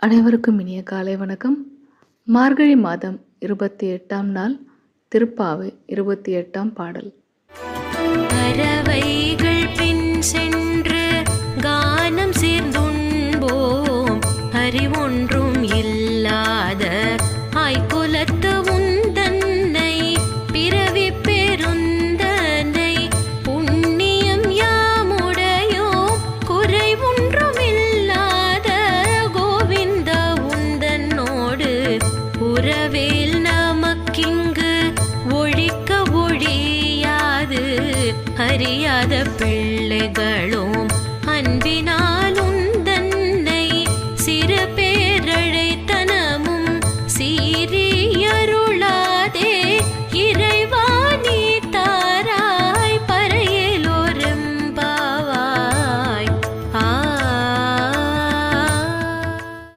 அனைவருக்கும் இனிய காலை வணக்கம். மார்கழி மாதம் 28ஆம் நாள், திருப்பாவை 28ஆம் பாடல். பறவைகள் பின் சென்று கானம் சேர்ந்துண்போம், அறிவொன்றும் இல்லாத ஆய்குலத்து உந்தன்னை பிறவி பெருந்தனை புண்ணியம் யாமுடையோம், குறைவொன்றும் இல்லாத கோவிந்த உந்தன்னோடு உறவேல் நமக்கிங்கு ஒழிக்க ஒழியாது அறியாத பிள்ளைகளோ